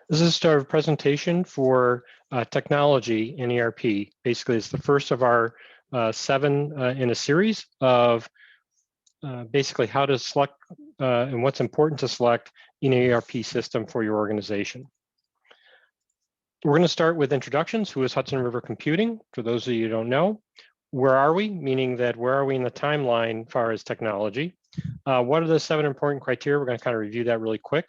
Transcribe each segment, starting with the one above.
This is our presentation for technology in ERP. Basically, it's the first of our 7 in a series of basically how to select and what's important to select in an ERP system for your organization. We're going to start with introductions. Who is Hudson River Computing? For those of you who don't know, where are we? Meaning that where are we in the timeline as far as technology? What are the 7 important criteria? We're going to kind of review that really quick.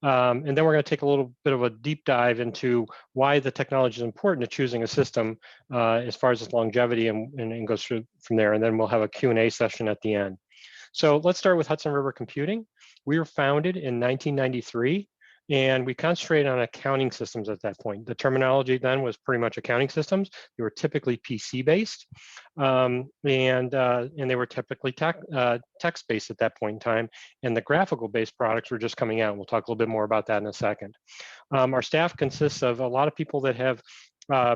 And then we're going to take a little bit of a deep dive into why the technology is important to choosing a system as far as its longevity and goes through from there. And then we'll have a Q&A session at the end. So let's start with Hudson River Computing. We were founded in 1993, and we concentrated on accounting systems at that point. The terminology then was pretty much accounting systems. They were typically PC-based, and they were typically text-based at that point in time, and the graphical-based products were just coming out. We'll talk a little bit more about that in a second. Our staff consists of a lot of people that have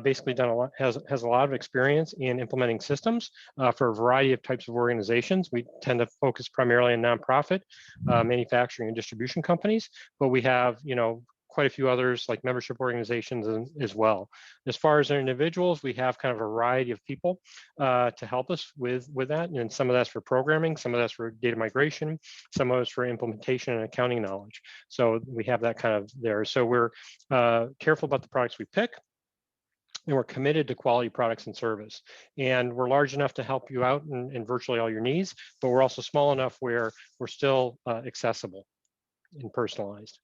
basically done a lot, has a lot of experience in implementing systems for a variety of types of organizations. We tend to focus primarily on nonprofit, manufacturing and distribution companies, but we have, quite a few others like membership organizations as well. As far as our individuals, we have kind of a variety of people to help us with that. And some of that's for programming, some of that's for data migration, some of it's for implementation and accounting knowledge. So we have that kind of there. So we're careful about the products we pick, and we're committed to quality products and service. And we're large enough to help you out in virtually all your needs, but we're also small enough where we're still accessible and personalized.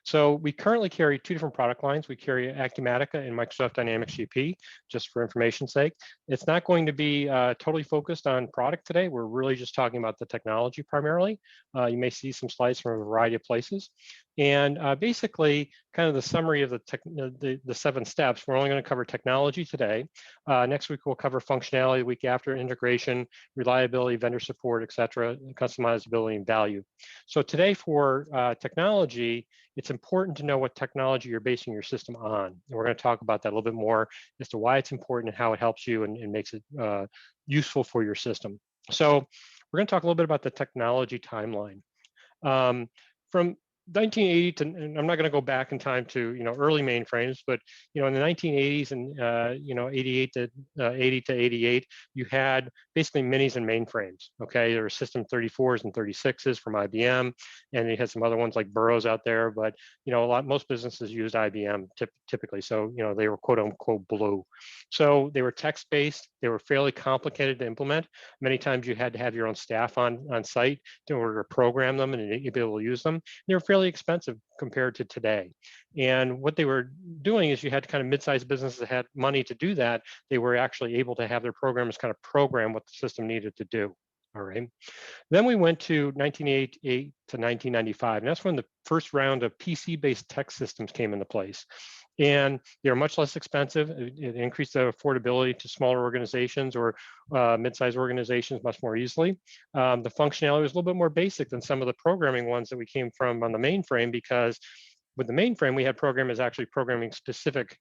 So we currently carry 2 different product lines. We carry Acumatica and Microsoft Dynamics GP, just for information's sake. It's not going to be totally focused on product today. We're really just talking about the technology primarily. You may see some slides from a variety of places. And basically, kind of the summary of the 7 steps, we're only going to cover technology today. Next week, we'll cover functionality, the week after, integration, reliability, vendor support, et cetera, customizability, and value. So today for technology, it's important to know what technology you're basing your system on. And we're going to talk about that a little bit more as to why it's important and how it helps you and makes it useful for your system. So we're going to talk a little bit about the technology timeline. From 1980 to, and I'm not going to go back in time to early mainframes, but in the 1980s and 88 to 80 to 88, you had basically minis and mainframes. Okay, there were System 34s and 36s from IBM, and they had some other ones like Burroughs out there. But most businesses used IBM typically, so they were quote unquote blue. So they were text based. They were fairly complicated to implement. Many times you had to have your own staff on site in order to program them and be able to use them. They were fairly expensive compared to today. And what they were doing is you had kind of mid-sized businesses that had money to do that. They were actually able to have their programmers kind of program what the system needed to do. All right. Then we went to 1988 to 1995, and that's when the first round of PC-based text systems came into place. And they're much less expensive. It increased the affordability to smaller organizations or mid-sized organizations much more easily. The functionality was a little bit more basic than some of the programming ones that we came from on the mainframe, because with the mainframe, we had programmers actually programming specific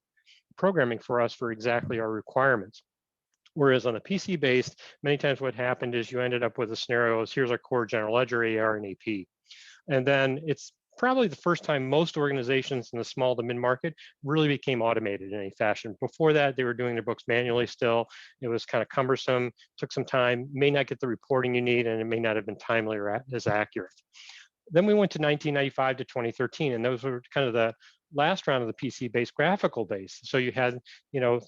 programming for us for exactly our requirements. Whereas on a PC-based, many times what happened is you ended up with a scenario as here's our core general ledger, AR, and AP. And then it's probably the first time most organizations in the small to mid-market really became automated in any fashion. Before that, they were doing their books manually still. It was kind of cumbersome, took some time, may not get the reporting you need, and it may not have been timely or as accurate. Then we went to 1995 to 2013, and those were kind of the last round of the PC-based graphical base. So you had,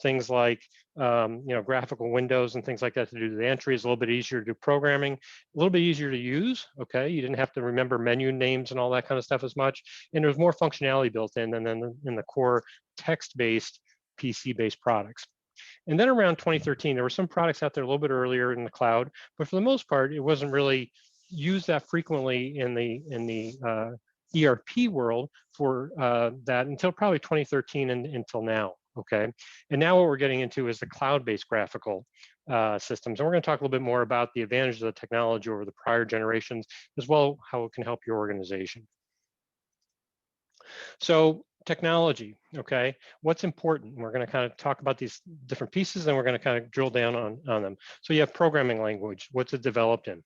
things like, graphical windows and things like that to do the entries, a little bit easier to do programming, a little bit easier to use. Okay, you didn't have to remember menu names and all that kind of stuff as much, and there was more functionality built in than in the core text-based PC-based products. And then around 2013, there were some products out there a little bit earlier in the cloud, but for the most part, it wasn't really used that frequently in the ERP world for that until probably 2013 and until now. Okay, and now what we're getting into is the cloud-based graphical systems, and we're going to talk a little bit more about the advantages of the technology over the prior generations, as well how it can help your organization. So technology, okay, what's important? We're going to kind of talk about these different pieces, and we're going to kind of drill down on them. So you have programming language. What's it developed in?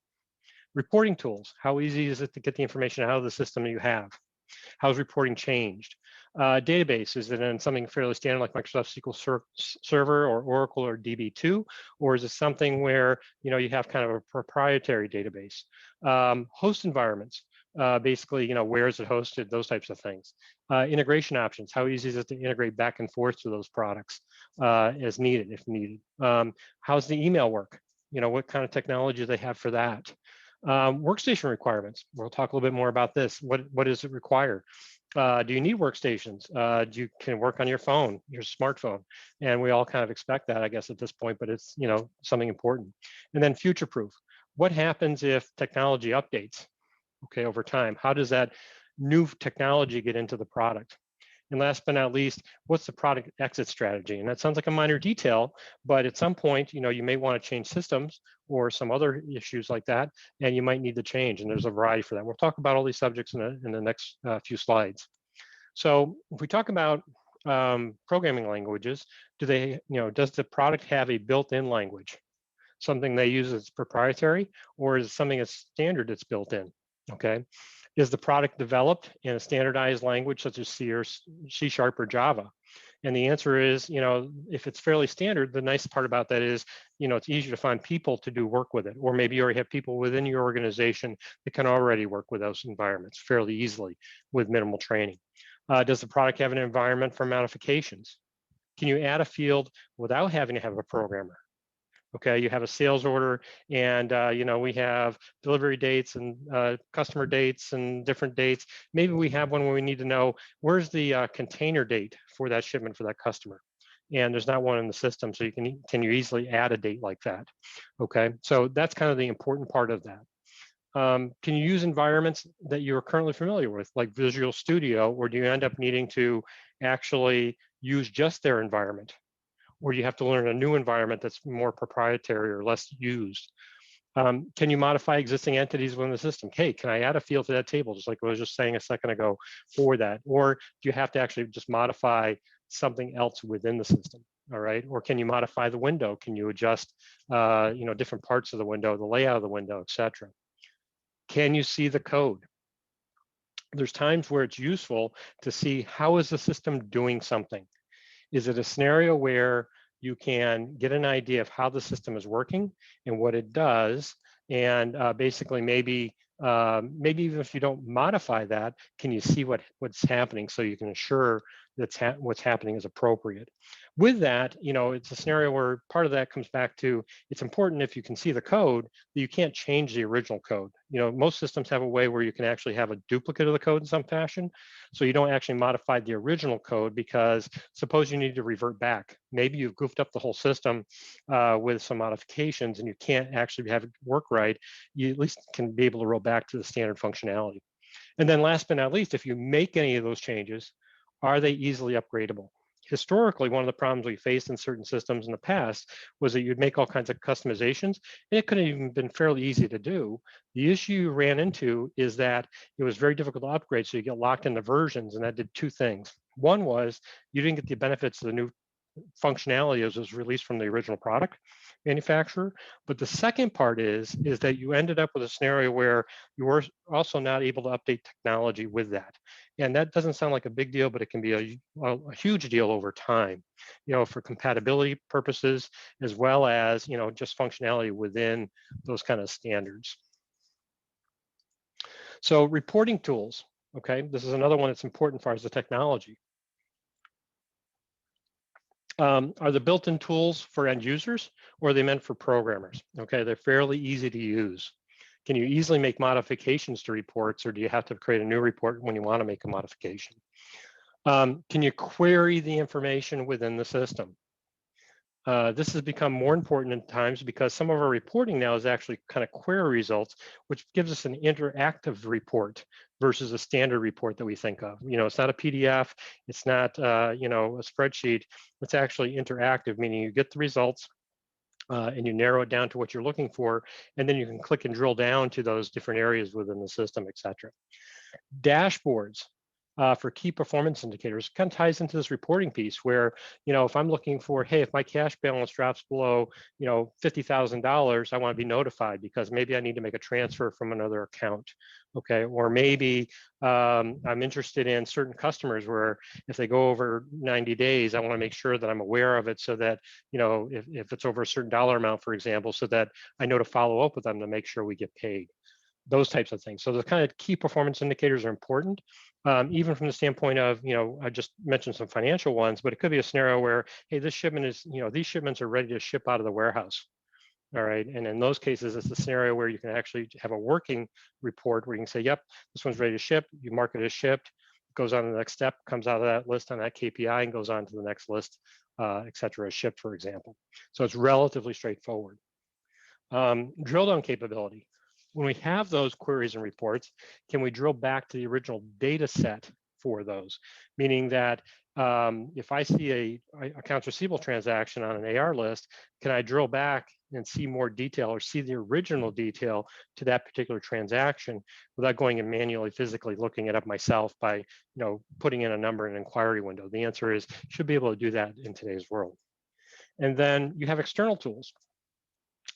Reporting tools. How easy is it to get the information out of the system that you have? How's reporting changed? Database, is it in something fairly standard like Microsoft SQL Server or Oracle or DB2, or is it something where you have kind of a proprietary database? Host environments, basically, where is it hosted? Those types of things. Integration options, how easy is it to integrate back and forth to those products as needed, if needed? How's the email work? What kind of technology do they have for that? Workstation requirements. We'll talk a little bit more about this. What does it require? Do you need workstations? You can work on your phone, your smartphone, and we all kind of expect that, I guess, at this point. But it's something important. And then future-proof. What happens if technology updates? Okay, over time, how does that new technology get into the product? And last but not least, what's the product exit strategy? And that sounds like a minor detail, but at some point, you may want to change systems or some other issues like that, and you might need to change. And there's a variety for that. We'll talk about all these subjects in the next few slides. So if we talk about programming languages, does the product have a built-in language? Something they use as proprietary, or is it something that's standard that's built in? Okay. Is the product developed in a standardized language such as C or C# or Java? And the answer is, if it's fairly standard, the nice part about that is, it's easy to find people to do work with it, or maybe you already have people within your organization that can already work with those environments fairly easily with minimal training. Does the product have an environment for modifications? Can you add a field without having to have a programmer? Okay, you have a sales order, and we have delivery dates and customer dates and different dates. Maybe we have one where we need to know where's the container date for that shipment for that customer, and there's not one in the system, so can you easily add a date like that? Okay, so that's kind of the important part of that. Can you use environments that you're currently familiar with, like Visual Studio, or do you end up needing to actually use just their environment? Or you have to learn a new environment that's more proprietary or less used? Can you modify existing entities within the system? Hey, can I add a field to that table, just like I was just saying a second ago for that? Or do you have to actually just modify something else within the system? All right, or can you modify the window? Can you adjust different parts of the window, the layout of the window, etc.? Can you see the code? There's times where it's useful to see how is the system doing something. Is it a scenario where you can get an idea of how the system is working and what it does, and basically maybe even if you don't modify that, can you see what's happening so you can ensure that what's happening is appropriate? With that, it's a scenario where part of that comes back to, it's important if you can see the code that you can't change the original code. Most systems have a way where you can actually have a duplicate of the code in some fashion. So you don't actually modify the original code, because suppose you need to revert back. Maybe you've goofed up the whole system with some modifications and you can't actually have it work right. You at least can be able to roll back to the standard functionality. And then last but not least, if you make any of those changes, are they easily upgradable? Historically, one of the problems we faced in certain systems in the past was that you'd make all kinds of customizations, and it could have even been fairly easy to do. The issue you ran into is that it was very difficult to upgrade, so you get locked into versions, and that did two things. One was you didn't get the benefits of the new functionality as was released from the original product manufacturer. But the second part is that you ended up with a scenario where you were also not able to update technology with that. And that doesn't sound like a big deal, but it can be a huge deal over time, for compatibility purposes, as well as, just functionality within those kind of standards. So reporting tools, okay, this is another one that's important as far as the technology. Are the built-in tools for end users, or are they meant for programmers? Okay, they're fairly easy to use. Can you easily make modifications to reports, or do you have to create a new report when you want to make a modification? Can you query the information within the system? This has become more important in times because some of our reporting now is actually kind of query results, which gives us an interactive report versus a standard report that we think of. It's not a PDF, it's not a spreadsheet. It's actually interactive, meaning you get the results and you narrow it down to what you're looking for, and then you can click and drill down to those different areas within the system, et cetera. Dashboards. for key performance indicators. It kind of ties into this reporting piece where, if I'm looking for, hey, if my cash balance drops below, $50,000, I want to be notified because maybe I need to make a transfer from another account. Okay, or maybe I'm interested in certain customers where if they go over 90 days, I want to make sure that I'm aware of it so that, if it's over a certain dollar amount, for example, so that I know to follow up with them to make sure we get paid. Those types of things. So the kind of key performance indicators are important, even from the standpoint of, I just mentioned some financial ones, but it could be a scenario where, hey, this shipment is, these shipments are ready to ship out of the warehouse. All right. And in those cases, it's a scenario where you can actually have a working report where you can say, yep, this one's ready to ship. You mark it as shipped, goes on to the next step, comes out of that list on that KPI and goes on to the next list, et cetera, as shipped, for example. So it's relatively straightforward. Drill down capability. When we have those queries and reports, can we drill back to the original data set for those? Meaning that if I see a accounts receivable transaction on an AR list, can I drill back and see more detail or see the original detail to that particular transaction without going and manually, physically looking it up myself by, putting in a number in an inquiry window? The answer is should be able to do that in today's world. And then you have external tools.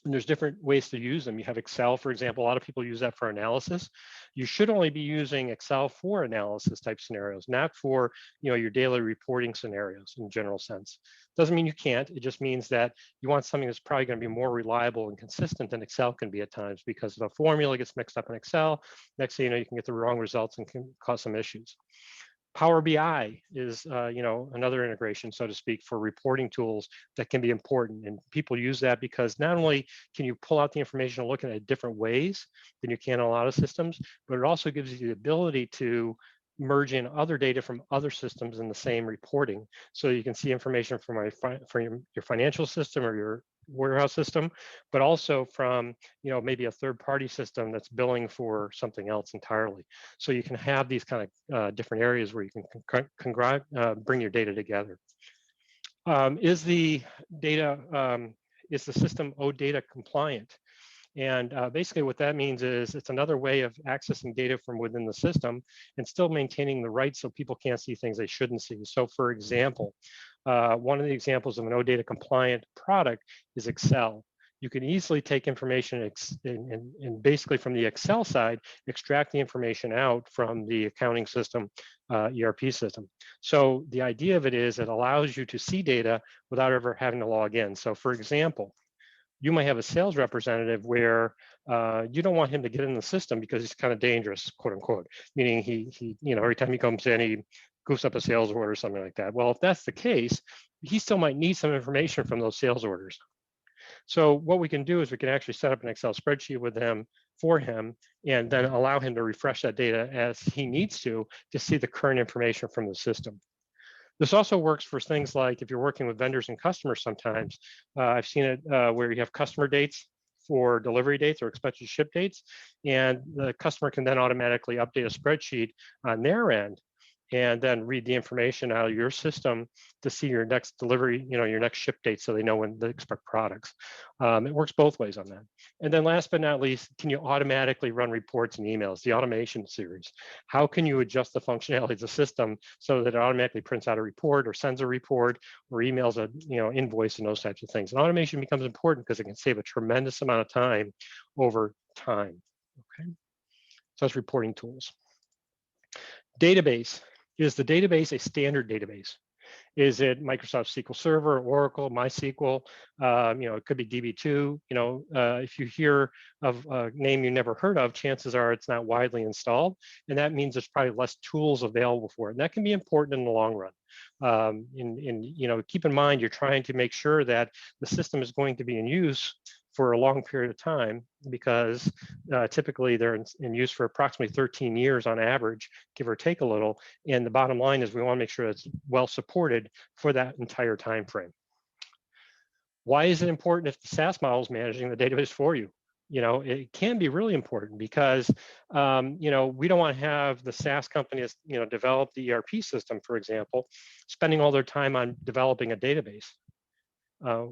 And there's different ways to use them. You have Excel, for example. A lot of people use that for analysis. You should only be using Excel for analysis type scenarios, not for your daily reporting scenarios in general sense. Doesn't mean you can't. It just means that you want something that's probably going to be more reliable and consistent than Excel can be at times, because if a formula gets mixed up in Excel, next thing you know, you can get the wrong results and can cause some issues. Power BI is, another integration, so to speak, for reporting tools that can be important. And people use that because not only can you pull out the information and look at it different ways than you can in a lot of systems, but it also gives you the ability to merge in other data from other systems in the same reporting. So you can see information from your financial system or your warehouse system, but also from maybe a third-party system that's billing for something else entirely. So you can have these kind of different areas where you can bring your data together. Is the system OData compliant? And basically what that means is it's another way of accessing data from within the system and still maintaining the rights so people can't see things they shouldn't see. So for example, one of the examples of an OData compliant product is Excel. You can easily take information and basically from the Excel side, extract the information out from the accounting system, ERP system. So the idea of it is it allows you to see data without ever having to log in. So for example, you might have a sales representative where you don't want him to get in the system because he's kind of dangerous, quote unquote, meaning he every time he comes in, he goofs up a sales order or something like that. Well, if that's the case, he still might need some information from those sales orders. So what we can do is we can actually set up an Excel spreadsheet with him for him and then allow him to refresh that data as he needs to see the current information from the system. This also works for things like if you're working with vendors and customers sometimes. I've seen it where you have customer dates for delivery dates or expected ship dates, and the customer can then automatically update a spreadsheet on their end and then read the information out of your system to see your next delivery, your next ship date, so they know when to expect products. It works both ways on that. And then last but not least, can you automatically run reports and emails, the automation series? How can you adjust the functionality of the system so that it automatically prints out a report or sends a report or emails a invoice and those types of things? And automation becomes important because it can save a tremendous amount of time over time. Okay, so that's reporting tools. Database. Is the database a standard database? Is it Microsoft SQL Server, Oracle, MySQL? It could be DB2. If you hear of a name you never heard of, chances are it's not widely installed, and that means there's probably less tools available for it. And that can be important in the long run. Keep in mind you're trying to make sure that the system is going to be in use for a long period of time, because typically they're in use for approximately 13 years on average, give or take a little. And the bottom line is we want to make sure it's well supported for that entire time frame. Why is it important if the SaaS model is managing the database for you? It can be really important because, we don't want to have the SaaS companies, develop the ERP system, for example, spending all their time on developing a database.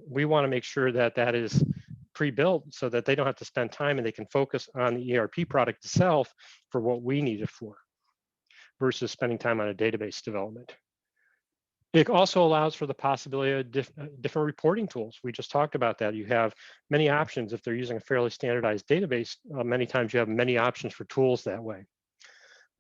We want to make sure that that is pre-built so that they don't have to spend time and they can focus on the ERP product itself for what we need it for. versus spending time on a database development. It also allows for the possibility of different reporting tools. We just talked about that. You have many options. If they're using a fairly standardized database, many times you have many options for tools that way.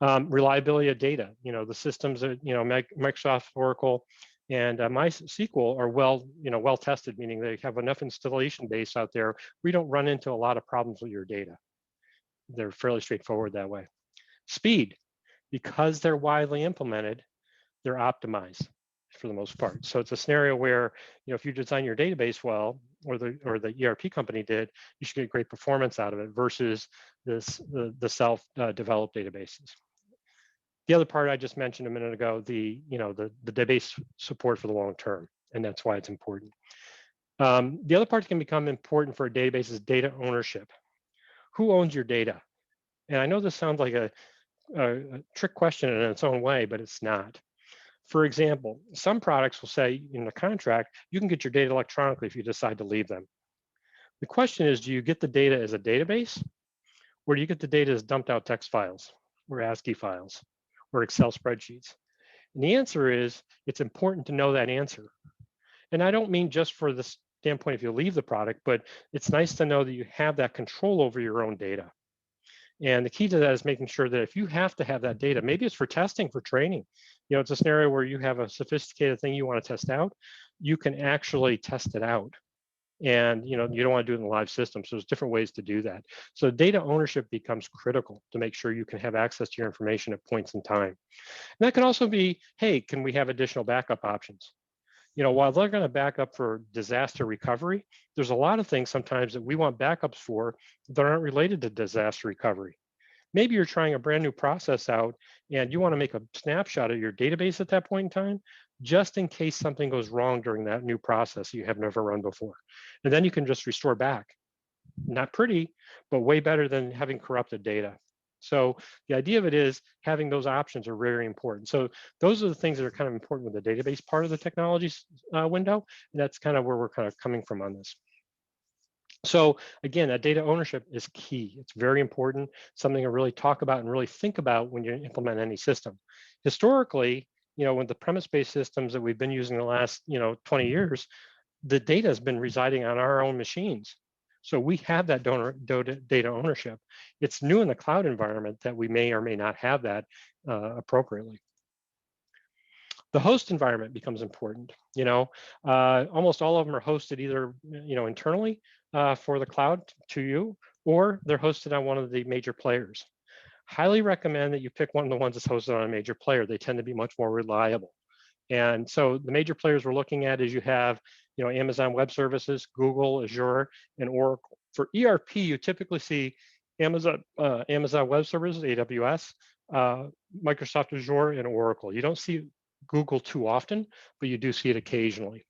Reliability of data. The systems that, Microsoft, Oracle, and MySQL are well tested, meaning they have enough installation base out there. We don't run into a lot of problems with your data. They're fairly straightforward that way. Speed, because they're widely implemented, they're optimized for the most part. So it's a scenario where, if you design your database well, or the ERP company did, you should get great performance out of it versus the self-developed databases. The other part I just mentioned a minute ago, the database support for the long term, and that's why it's important. The other part that can become important for a database is data ownership. Who owns your data? And I know this sounds like a trick question in its own way, but it's not. For example, some products will say in the contract, you can get your data electronically if you decide to leave them. The question is, do you get the data as a database, or do you get the data as dumped out text files, or ASCII files, or Excel spreadsheets? And the answer is, it's important to know that answer. And I don't mean just for the standpoint if you leave the product, but it's nice to know that you have that control over your own data. And the key to that is making sure that if you have to have that data, maybe it's for testing, for training, it's a scenario where you have a sophisticated thing you want to test out, you can actually test it out. And you don't want to do it in the live system. So there's different ways to do that. So data ownership becomes critical to make sure you can have access to your information at points in time. And that can also be, hey, can we have additional backup options? While they're going to back up for disaster recovery, there's a lot of things sometimes that we want backups for that aren't related to disaster recovery. Maybe you're trying a brand new process out and you want to make a snapshot of your database at that point in time, just in case something goes wrong during that new process you have never run before. And then you can just restore back. Not pretty, but way better than having corrupted data. So the idea of it is having those options are very important. So those are the things that are kind of important with the database part of the technology window. And that's kind of where we're kind of coming from on this. So again, that data ownership is key. It's very important, something to really talk about and really think about when you implement any system. Historically, with the premise-based systems that we've been using the last 20 years, the data has been residing on our own machines. So we have that data ownership. It's new in the cloud environment that we may or may not have that appropriately. The host environment becomes important. Almost all of them are hosted either internally for the cloud to you, or they're hosted on one of the major players. Highly recommend that you pick one of the ones that's hosted on a major player. They tend to be much more reliable. And so the major players we're looking at is you have, Amazon Web Services, Google, Azure, and Oracle. For ERP, you typically see Amazon Web Services, AWS, Microsoft Azure, and Oracle. You don't see Google too often, but you do see it occasionally.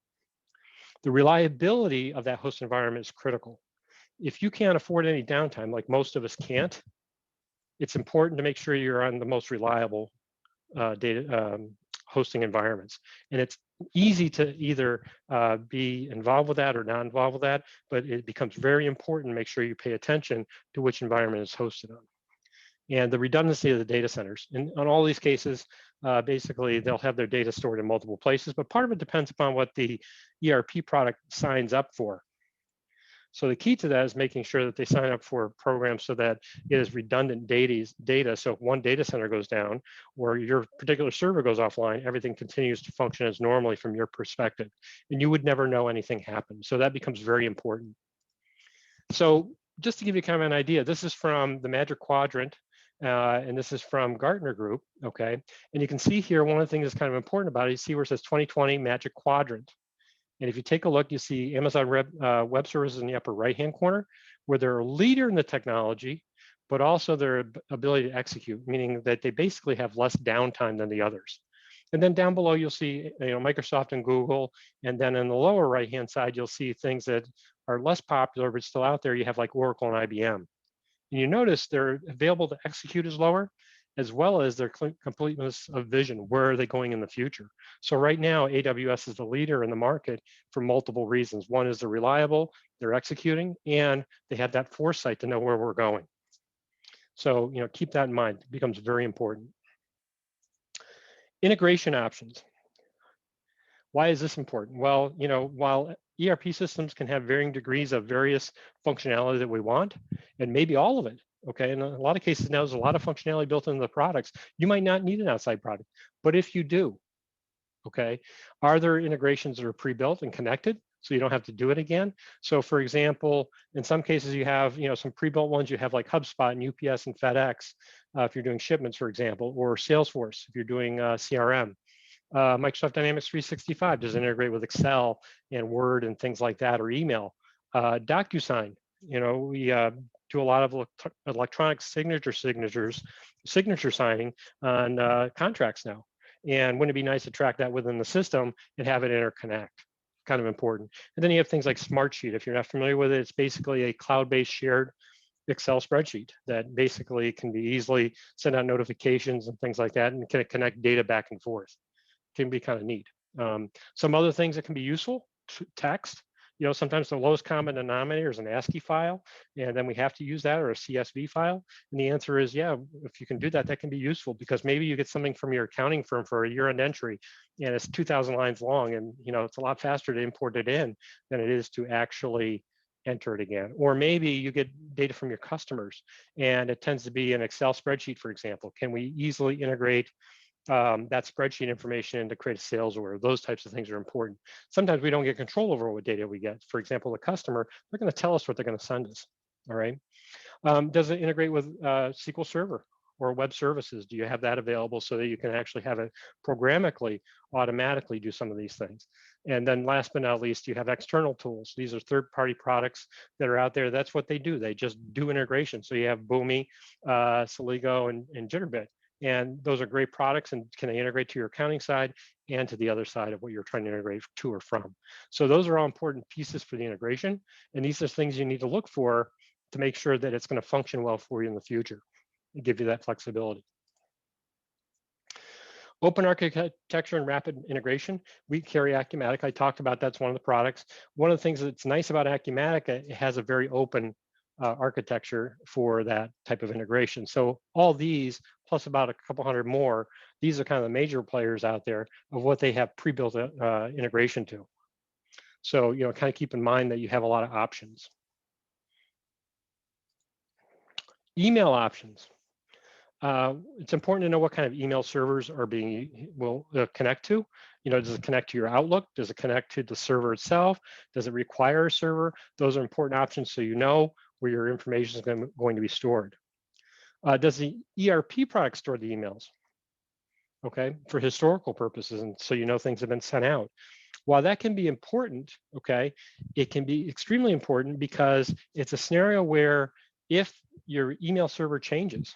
The reliability of that host environment is critical. If you can't afford any downtime, like most of us can't, it's important to make sure you're on the most reliable data hosting environments. And it's easy to either be involved with that or not involved with that, but it becomes very important to make sure you pay attention to which environment is hosted on. And the redundancy of the data centers. In on all these cases, basically they'll have their data stored in multiple places, but part of it depends upon what the ERP product signs up for. So the key to that is making sure that they sign up for programs so that it is redundant data. So if one data center goes down or your particular server goes offline, everything continues to function as normally from your perspective. And you would never know anything happened. So that becomes very important. So just to give you kind of an idea, this is from the Magic Quadrant, and this is from Gartner Group, okay? And you can see here, one of the things that's kind of important about it, you see where it says 2020 Magic Quadrant. And if you take a look, you see Amazon Web Services in the upper right-hand corner, where they're a leader in the technology, but also their ability to execute, meaning that they basically have less downtime than the others. And then down below, you'll see Microsoft and Google. And then in the lower right-hand side, you'll see things that are less popular, but still out there. You have like Oracle and IBM. And you notice their available to execute is lower, as well as their completeness of vision. Where are they going in the future? So right now, AWS is the leader in the market for multiple reasons. One is they're reliable, they're executing, and they have that foresight to know where we're going. So keep that in mind. It becomes very important. Integration options. Why is this important? Well, you know, while ERP systems can have varying degrees of various functionality that we want, and maybe all of it, okay, in a lot of cases now there's a lot of functionality built into the products, you might not need an outside product, but if you do, okay, are there integrations that are pre-built and connected so you don't have to do it again? So for example, in some cases you have, you know, some pre-built ones, you have like HubSpot and UPS and FedEx, if you're doing shipments, for example, or Salesforce, if you're doing CRM. Microsoft Dynamics 365 does integrate with Excel and Word and things like that, or email. DocuSign, you know, we do a lot of electronic signature signing on contracts now. And wouldn't it be nice to track that within the system and have it interconnect? Kind of important. And then you have things like Smartsheet. If you're not familiar with it, it's basically a cloud-based shared Excel spreadsheet that basically can be easily send out notifications and things like that, and can connect data back and forth. Can be kind of neat. Some other things that can be useful, text. You know, sometimes the lowest common denominator is an ASCII file, and then we have to use that, or a CSV file. And the answer is, yeah, if you can do that, that can be useful, because maybe you get something from your accounting firm for a year-end entry, and it's 2,000 lines long, and you know it's a lot faster to import it in than it is to actually enter it again. Or maybe you get data from your customers, and it tends to be an Excel spreadsheet, for example. Can we easily integrate that spreadsheet information to create a sales order? Those types of things are important. Sometimes we don't get control over what data we get. For example, the customer, they're going to tell us what they're going to send us. All right. Does it integrate with SQL Server or web services? Do you have that available so that you can actually have it programmatically, automatically do some of these things? And then last but not least, you have external tools. These are third-party products that are out there. That's what they do. They just do integration. So you have Boomi, Soligo, and Jitterbit. And those are great products, and can they integrate to your accounting side and to the other side of what you're trying to integrate to or from. So those are all important pieces for the integration. And these are things you need to look for to make sure that it's going to function well for you in the future and give you that flexibility. Open architecture and rapid integration. We carry Acumatica. I talked about that's one of the products. One of the things that's nice about Acumatica, it has a very open architecture for that type of integration. So all these, plus about a couple hundred more, these are kind of the major players out there of what they have pre-built integration to. So, you know, kind of keep in mind that you have a lot of options. Email options. It's important to know what kind of email servers are will connect to. You know, does it connect to your Outlook? Does it connect to the server itself? Does it require a server? Those are important options, so you know where your information is going to be stored. Does the ERP product store the emails? Okay, for historical purposes, and so you know things have been sent out. While that can be important, okay, it can be extremely important because it's a scenario where if your email server changes,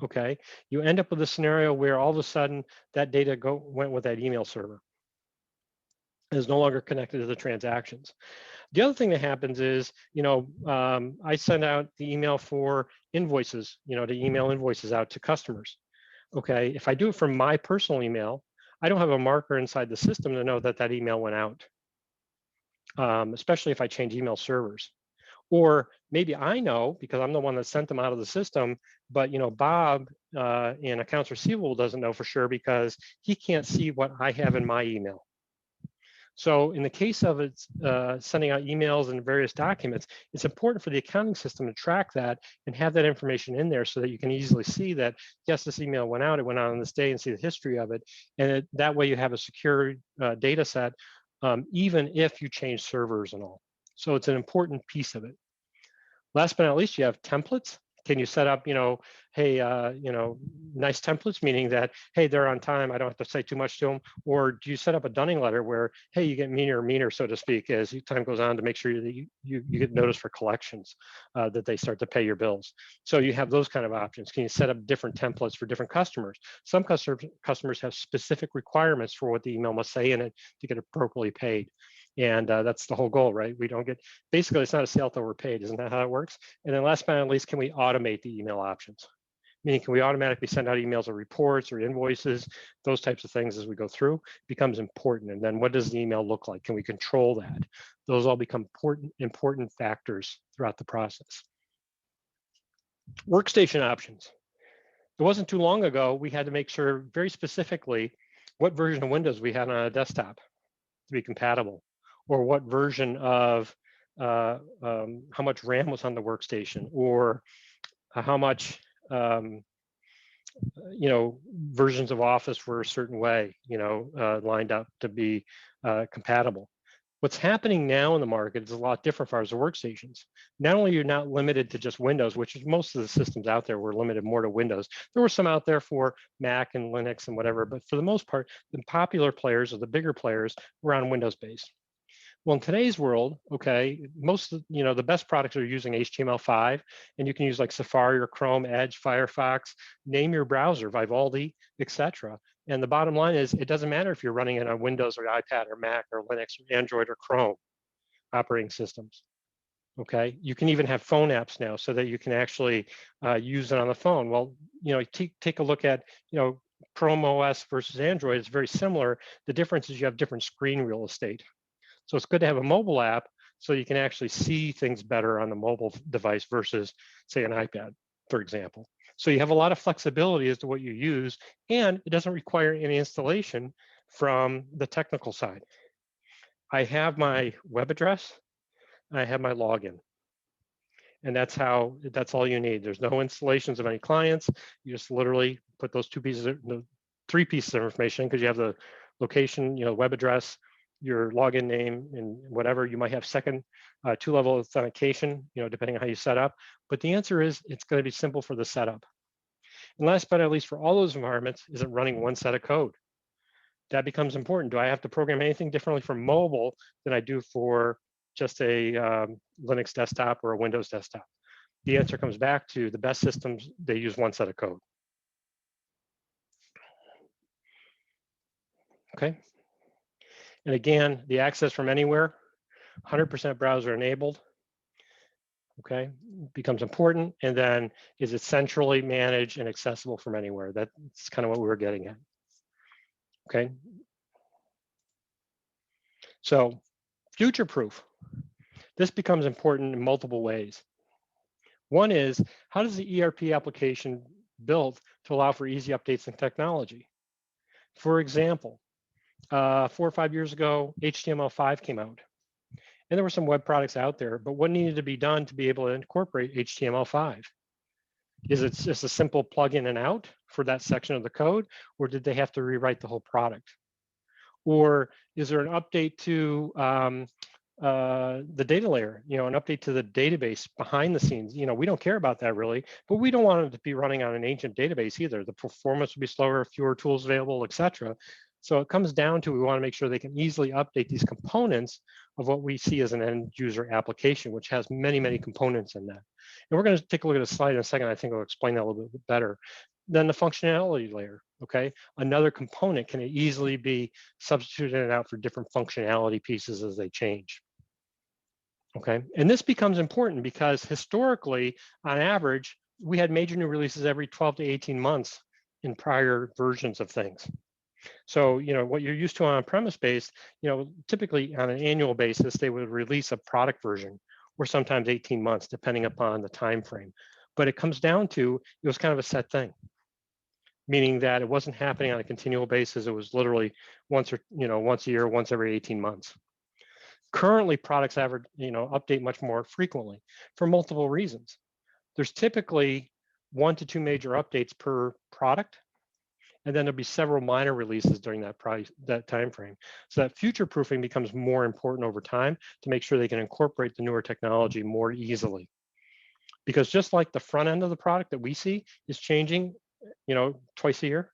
okay, you end up with a scenario where all of a sudden that data went with that email server. It is no longer connected to the transactions. The other thing that happens is, you know, I send out the email for invoices, you know, to email invoices out to customers. Okay, if I do it from my personal email, I don't have a marker inside the system to know that that email went out, especially if I change email servers. Or maybe I know because I'm the one that sent them out of the system, but you know, Bob in accounts receivable doesn't know for sure because he can't see what I have in my email. So in the case of sending out emails and various documents, it's important for the accounting system to track that and have that information in there so that you can easily see that, yes, this email went out, it went out on this day, and see the history of it. And that way you have a secure data set, even if you change servers and all. So it's an important piece of it. Last but not least, you have templates. Can you set up, you know, hey, you know, nice templates, meaning that, hey, they're on time, I don't have to say too much to them? Or do you set up a dunning letter where, hey, you get meaner and meaner, so to speak, as time goes on to make sure that you get noticed for collections, that they start to pay your bills? So you have those kind of options. Can you set up different templates for different customers? Some customers have specific requirements for what the email must say in it to get appropriately paid. And that's the whole goal, right? We don't get, basically it's not a sale till we're paid. Isn't that how it works? And then last but not least, can we automate the email options? Meaning, can we automatically send out emails or reports or invoices? Those types of things as we go through becomes important. And then what does the email look like? Can we control that? Those all become important factors throughout the process. Workstation options. It wasn't too long ago, we had to make sure very specifically what version of Windows we had on a desktop to be compatible, or what version of how much RAM was on the workstation, or how much versions of Office were a certain way, lined up to be compatible. What's happening now in the market is a lot different as far as the workstations. Not only you're not limited to just Windows, which is most of the systems out there were limited more to Windows. There were some out there for Mac and Linux and whatever, but for the most part, the popular players or the bigger players were on Windows based. Well, in today's world, okay, most of the best products are using HTML5, and you can use like Safari or Chrome, Edge, Firefox, name your browser, Vivaldi, etc. And the bottom line is, it doesn't matter if you're running it on Windows or iPad or Mac or Linux or Android or Chrome operating systems. Okay, you can even have phone apps now so that you can actually use it on the phone. Well, take a look at Chrome OS versus Android. It's very similar. The difference is you have different screen real estate. So it's good to have a mobile app so you can actually see things better on the mobile device versus, say, an iPad, for example. So you have a lot of flexibility as to what you use, and it doesn't require any installation from the technical side. I have my web address, and I have my login. And that's all you need. There's no installations of any clients. You just literally put those three pieces of information, because you have the location, web address, your login name, and whatever. You might have second two-level authentication, depending on how you set up. But the answer is, it's going to be simple for the setup. And last but not least, for all those environments, is it running one set of code? That becomes important. Do I have to program anything differently for mobile than I do for just a Linux desktop or a Windows desktop? The answer comes back to the best systems, they use one set of code. Okay. And again, the access from anywhere, 100% browser enabled, okay, becomes important. And then, is it centrally managed and accessible from anywhere? That's kind of what we were getting at, okay? So, future-proof. This becomes important in multiple ways. One is, how does the ERP application build to allow for easy updates in technology? For example, 4 or 5 years ago, HTML5 came out. And there were some web products out there, but what needed to be done to be able to incorporate HTML5? Is it just a simple plug in and out for that section of the code, or did they have to rewrite the whole product? Or is there an update to the data layer, an update to the database behind the scenes? We don't care about that really, but we don't want it to be running on an ancient database either. The performance would be slower, fewer tools available, etc. So it comes down to, we want to make sure they can easily update these components of what we see as an end user application, which has many, many components in that. And we're going to take a look at a slide in a second. I think I'll explain that a little bit better. Then the functionality layer, okay? Another component can easily be substituted out for different functionality pieces as they change. Okay, and this becomes important because historically, on average, we had major new releases every 12 to 18 months in prior versions of things. So, what you're used to on premise based, typically on an annual basis, they would release a product version, or sometimes 18 months, depending upon the time frame. But it comes down to, it was kind of a set thing, meaning that it wasn't happening on a continual basis. It was literally once a year, once every 18 months. Currently, products update much more frequently for multiple reasons. There's typically 1 to 2 major updates per product, and then there'll be several minor releases during that time frame. So that future proofing becomes more important over time to make sure they can incorporate the newer technology more easily. Because just like the front end of the product that we see is changing, twice a year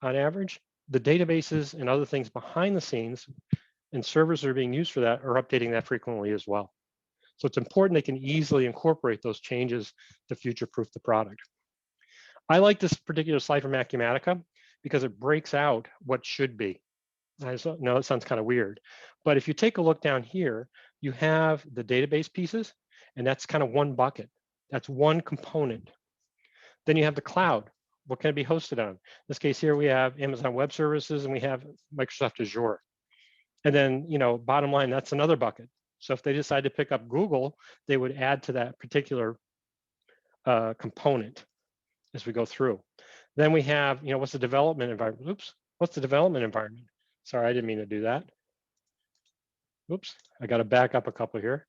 on average, the databases and other things behind the scenes and servers that are being used for that are updating that frequently as well. So it's important they can easily incorporate those changes to future-proof the product. I like this particular slide from Acumatica because it breaks out what should be. I know it sounds kind of weird, but if you take a look down here, you have the database pieces, and that's kind of one bucket. That's one component. Then you have the cloud. What can it be hosted on? In this case here, we have Amazon Web Services and we have Microsoft Azure. And then, bottom line, that's another bucket. So if they decide to pick up Google, they would add to that particular component. as we go through. Then we have, what's the development environment? Oops, what's the development environment? Sorry, I didn't mean to do that. Oops, I got to back up a couple here.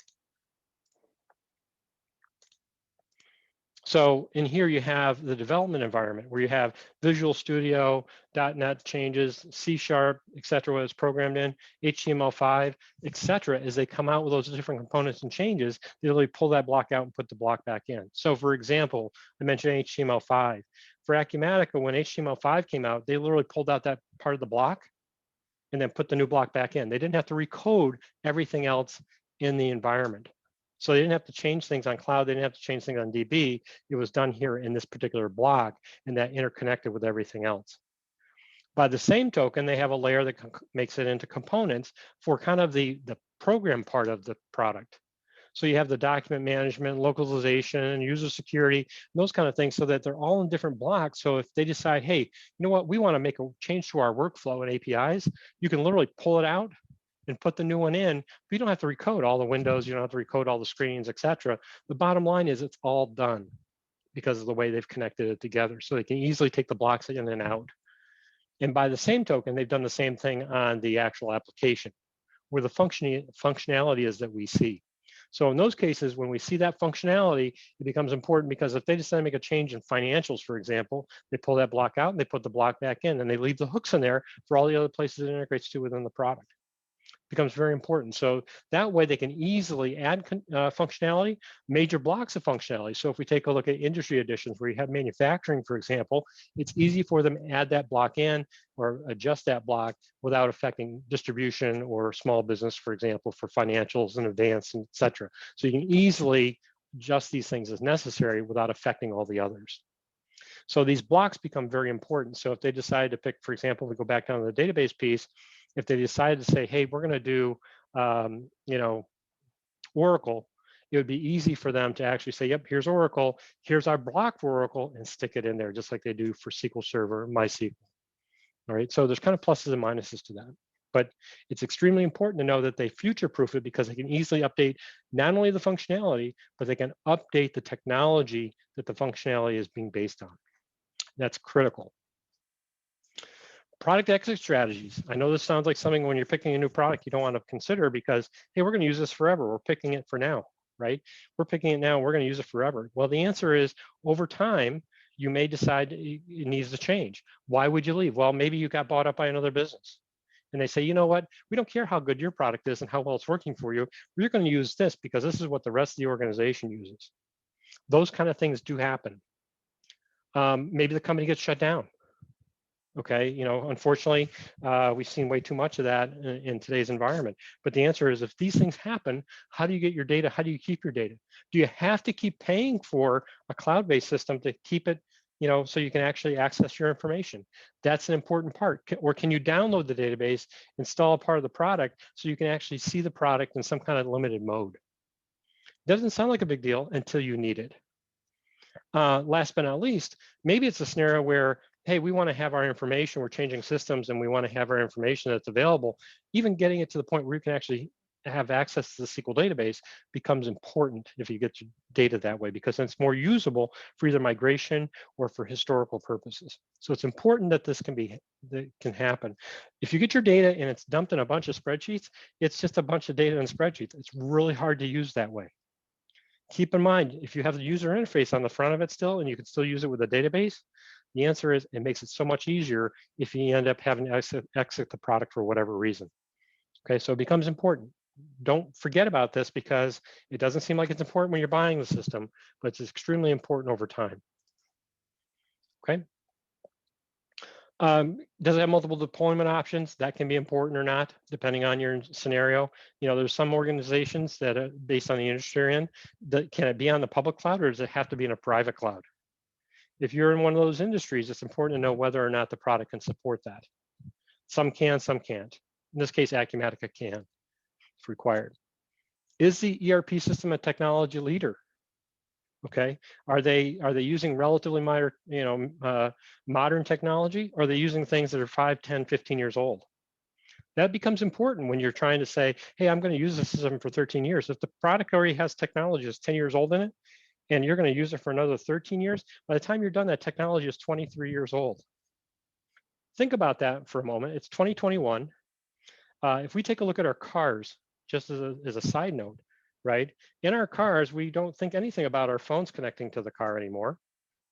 So in here you have the development environment where you have Visual Studio, .NET changes, C#, et cetera, what it's programmed in, HTML5, et cetera. As they come out with those different components and changes, they literally pull that block out and put the block back in. So for example, I mentioned HTML5. For Acumatica, when HTML5 came out, they literally pulled out that part of the block and then put the new block back in. They didn't have to recode everything else in the environment. So they didn't have to change things on cloud. They didn't have to change things on DB. It was done here in this particular block, and that interconnected with everything else. By the same token, they have a layer that makes it into components for kind of the program part of the product. So you have the document management, localization, user security, those kind of things, so that they're all in different blocks. So if they decide, hey, you know what, we want to make a change to our workflow and APIs, you can literally pull it out and put the new one in. But you don't have to recode all the windows, you don't have to recode all the screens, et cetera. The bottom line is it's all done because of the way they've connected it together. So they can easily take the blocks in and out. And by the same token, they've done the same thing on the actual application, where the functionality is that we see. So in those cases, when we see that functionality, it becomes important because if they decide to make a change in financials, for example, they pull that block out and they put the block back in, and they leave the hooks in there for all the other places it integrates to within the product. Becomes very important. So that way they can easily add functionality, major blocks of functionality. So if we take a look at industry editions where you have manufacturing, for example, it's easy for them to add that block in or adjust that block without affecting distribution or small business, for example, for financials and advance, et cetera. So you can easily adjust these things as necessary without affecting all the others. So these blocks become very important. So if they decide to pick, for example, we go back down to the database piece, if they decide to say, hey, we're going to do, Oracle, it would be easy for them to actually say, yep, here's Oracle, here's our block for Oracle, and stick it in there, just like they do for SQL Server, MySQL. All right, so there's kind of pluses and minuses to that. But it's extremely important to know that they future-proof it because they can easily update not only the functionality, but they can update the technology that the functionality is being based on. That's critical. Product exit strategies. I know this sounds like something when you're picking a new product you don't want to consider because, hey, we're going to use this forever. We're picking it for now, right? We're picking it now. We're going to use it forever. Well, the answer is over time, you may decide it needs to change. Why would you leave? Well, maybe you got bought up by another business. And they say, you know what? We don't care how good your product is and how well it's working for you. We're going to use this because this is what the rest of the organization uses. Those kind of things do happen. Maybe the company gets shut down. Okay, unfortunately, we've seen way too much of that in today's environment. But the answer is, if these things happen, how do you get your data? How do you keep your data? Do you have to keep paying for a cloud-based system to keep it, so you can actually access your information? That's an important part. Or can you download the database, install a part of the product, so you can actually see the product in some kind of limited mode? Doesn't sound like a big deal until you need it. Last but not least, maybe it's a scenario where, hey, we want to have our information, we're changing systems and we want to have our information that's available. Even getting it to the point where you can actually have access to the SQL database becomes important if you get your data that way, because it's more usable for either migration or for historical purposes. So it's important that this can happen. If you get your data and it's dumped in a bunch of spreadsheets, it's just a bunch of data in spreadsheets. It's really hard to use that way. Keep in mind, if you have the user interface on the front of it still, and you can still use it with a database, the answer is it makes it so much easier if you end up having to exit the product for whatever reason. Okay, so it becomes important. Don't forget about this because it doesn't seem like it's important when you're buying the system, but it's extremely important over time. Okay. Does it have multiple deployment options? That can be important or not, depending on your scenario. There's some organizations that are based on the industry you're in, that can it be on the public cloud or does it have to be in a private cloud? If you're in one of those industries, it's important to know whether or not the product can support that. Some can, some can't. In this case, Acumatica can, if required. Is the ERP system a technology leader? Okay, are they using relatively modern technology, or are they using things that are 5, 10, 15 years old? That becomes important when you're trying to say, hey, I'm going to use this system for 13 years. If the product already has technology that's 10 years old in it, and you're going to use it for another 13 years, by the time you're done, that technology is 23 years old. Think about that for a moment. It's 2021. If we take a look at our cars, just as a side note, right? In our cars, we don't think anything about our phones connecting to the car anymore,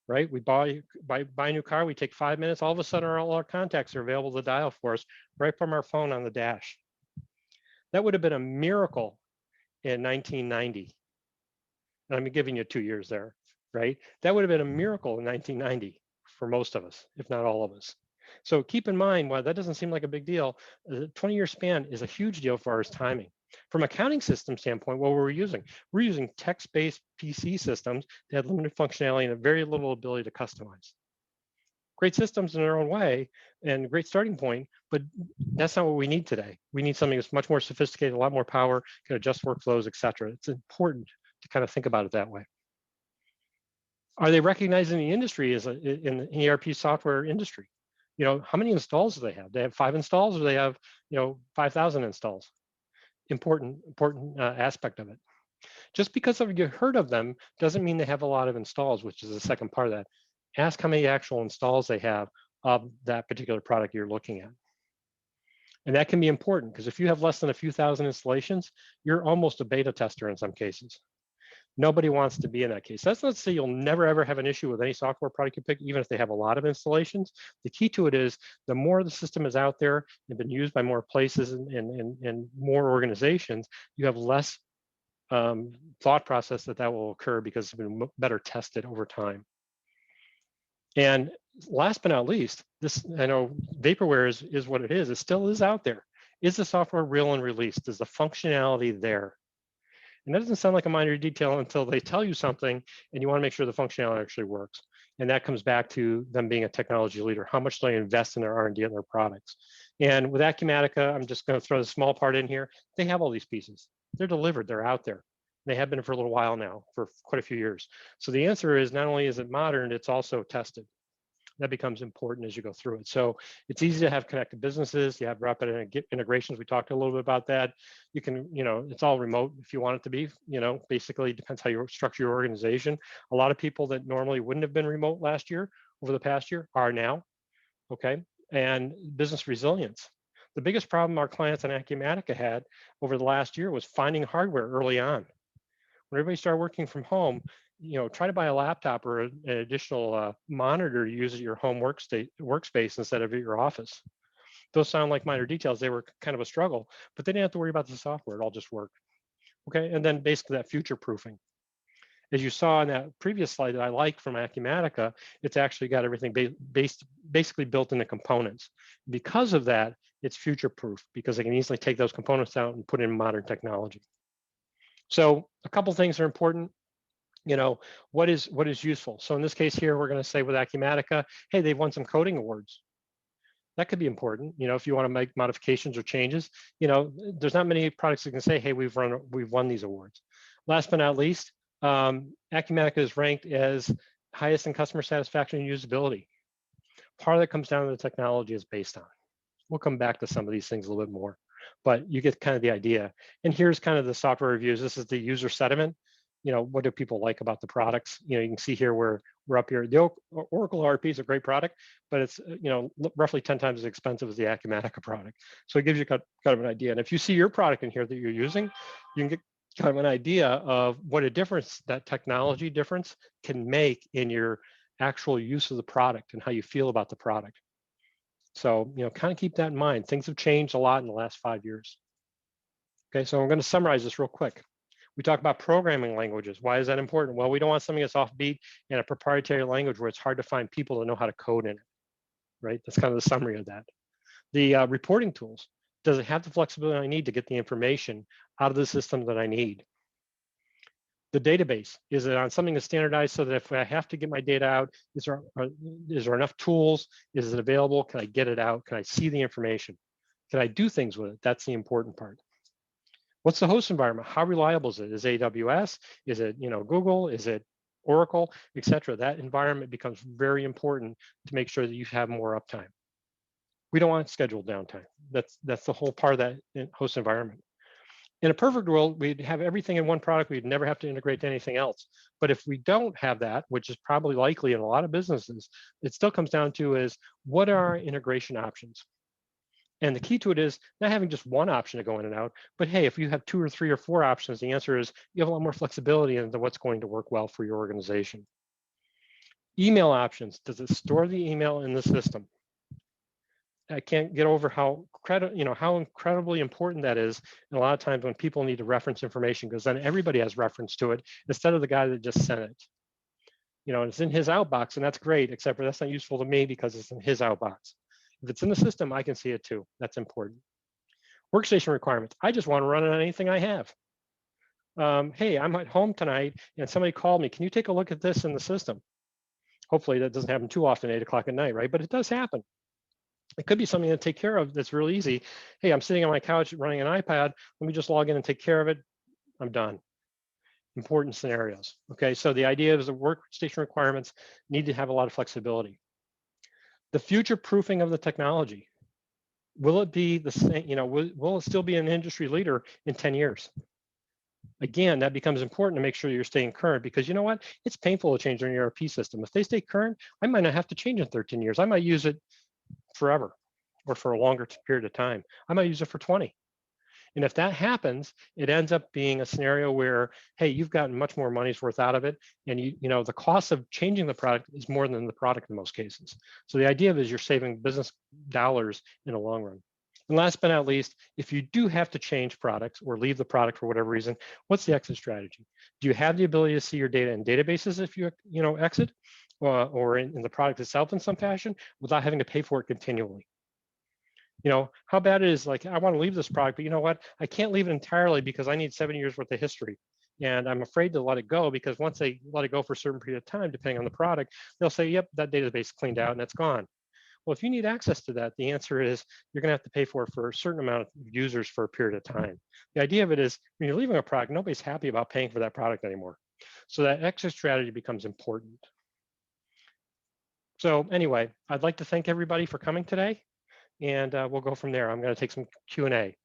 right? We buy a new car, we take 5 minutes, all of a sudden all our contacts are available to dial for us right from our phone on the dash. That would have been a miracle in 1990. And I'm giving you 2 years there, right? That would have been a miracle in 1990 for most of us, if not all of us. So keep in mind, while that doesn't seem like a big deal, the 20-year span is a huge deal for our timing. From an accounting system standpoint, what were we using? We're using text-based PC systems that had limited functionality and very little ability to customize. Great systems in their own way and great starting point, but that's not what we need today. We need something that's much more sophisticated, a lot more power, can adjust workflows, et cetera. It's important to kind of think about it that way. Are they recognized in the industry as in the ERP software industry? You know, how many installs do they have? They have 5 installs, or they have, 5,000 installs? Important aspect of it. Just because you heard of them doesn't mean they have a lot of installs, which is the second part of that. Ask how many actual installs they have of that particular product you're looking at. And that can be important, because if you have less than a few thousand installations, you're almost a beta tester in some cases. Nobody wants to be in that case. That's not to say you'll never ever have an issue with any software product you pick, even if they have a lot of installations. The key to it is the more the system is out there and been used by more places and more organizations, you have less thought process that will occur because it's been better tested over time. And last but not least, this, I know vaporware is what it is. It still is out there. Is the software real and released? Is the functionality there? And that doesn't sound like a minor detail until they tell you something and you want to make sure the functionality actually works. And that comes back to them being a technology leader. How much do they invest in their R&D and their products? And with Acumatica, I'm just going to throw a small part in here. They have all these pieces. They're delivered. They're out there. They have been for a little while now, for quite a few years. So the answer is, not only is it modern, it's also tested. That becomes important as you go through it. So it's easy to have connected businesses. You have rapid integrations. We talked a little bit about that. You can, it's all remote if you want it to be, basically depends how you structure your organization. A lot of people that normally wouldn't have been remote last year, over the past year, are now, okay? And business resilience. The biggest problem our clients on Acumatica had over the last year was finding hardware early on. When everybody started working from home, try to buy a laptop or an additional monitor to use at your home workspace instead of at your office. Those sound like minor details. They were kind of a struggle, but they didn't have to worry about the software. It all just worked. Okay, and then basically that future proofing. As you saw in that previous slide that I like from Acumatica, it's actually got everything basically built into components. Because of that, it's future proof because they can easily take those components out and put in modern technology. So a couple things are important. What is useful? So in this case here, we're going to say with Acumatica, hey, they've won some coding awards. That could be important. If you want to make modifications or changes, there's not many products that can say, hey, we've won these awards. Last but not least, Acumatica is ranked as highest in customer satisfaction and usability. Part of that comes down to the technology it's based on. We'll come back to some of these things a little bit more, but you get kind of the idea. And here's kind of the software reviews. This is the user sentiment. What do people like about the products? You can see here we're up here. The Oracle ERP is a great product, but it's roughly 10 times as expensive as the Acumatica product. So it gives you kind of an idea. And if you see your product in here that you're using, you can get kind of an idea of what a difference that technology difference can make in your actual use of the product and how you feel about the product. So kind of keep that in mind. Things have changed a lot in the last 5 years. Okay, so I'm going to summarize this real quick. We talk about programming languages. Why is that important? Well, we don't want something that's offbeat and a proprietary language where it's hard to find people that know how to code in it, right? That's kind of the summary of that. The reporting tools. Does it have the flexibility I need to get the information out of the system that I need? The database, is it on something that's standardized so that if I have to get my data out, is there enough tools? Is it available? Can I get it out? Can I see the information? Can I do things with it? That's the important part. What's the host environment? How reliable is it? Is it AWS? Is it Google? Is it Oracle, et cetera? That environment becomes very important to make sure that you have more uptime. We don't want scheduled downtime. That's the whole part of that host environment. In a perfect world, we'd have everything in one product. We'd never have to integrate to anything else. But if we don't have that, which is probably likely in a lot of businesses, it still comes down to is what are our integration options? And the key to it is not having just one option to go in and out, but hey, if you have 2 or 3 or 4 options, the answer is you have a lot more flexibility into what's going to work well for your organization. Email options. Does it store the email in the system? I can't get over how how incredibly important that is. And a lot of times when people need to reference information, because then everybody has reference to it instead of the guy that just sent it. It's in his outbox, and that's great, except for that's not useful to me because it's in his outbox. If it's in the system, I can see it too. That's important. Workstation requirements. I just want to run it on anything I have. Hey, I'm at home tonight, and somebody called me. Can you take a look at this in the system? Hopefully that doesn't happen too often, 8 o'clock at night, right? But it does happen. It could be something to take care of that's really easy. Hey, I'm sitting on my couch running an iPad. Let me just log in and take care of it. I'm done. Important scenarios. Okay, so the idea is the workstation requirements need to have a lot of flexibility. The future proofing of the technology. Will it be the same? Will it still be an industry leader in 10 years? Again, that becomes important to make sure you're staying current, because you know what? It's painful to change an ERP system. If they stay current, I might not have to change in 13 years. I might use it forever or for a longer period of time. I might use it for 20. And if that happens, it ends up being a scenario where, hey, you've gotten much more money's worth out of it. And the cost of changing the product is more than the product in most cases. So the idea is you're saving business dollars in the long run. And last but not least, if you do have to change products or leave the product for whatever reason, what's the exit strategy? Do you have the ability to see your data in databases if you exit, or in the product itself in some fashion, without having to pay for it continually? How bad it is, like, I want to leave this product, but you know what? I can't leave it entirely because I need 7 years worth of history. And I'm afraid to let it go, because once they let it go for a certain period of time, depending on the product, they'll say, yep, that database cleaned out and it's gone. Well, if you need access to that, the answer is you're going to have to pay for it for a certain amount of users for a period of time. The idea of it is when you're leaving a product, nobody's happy about paying for that product anymore. So that exit strategy becomes important. So anyway, I'd like to thank everybody for coming today, and we'll go from there. I'm going to take some Q&A.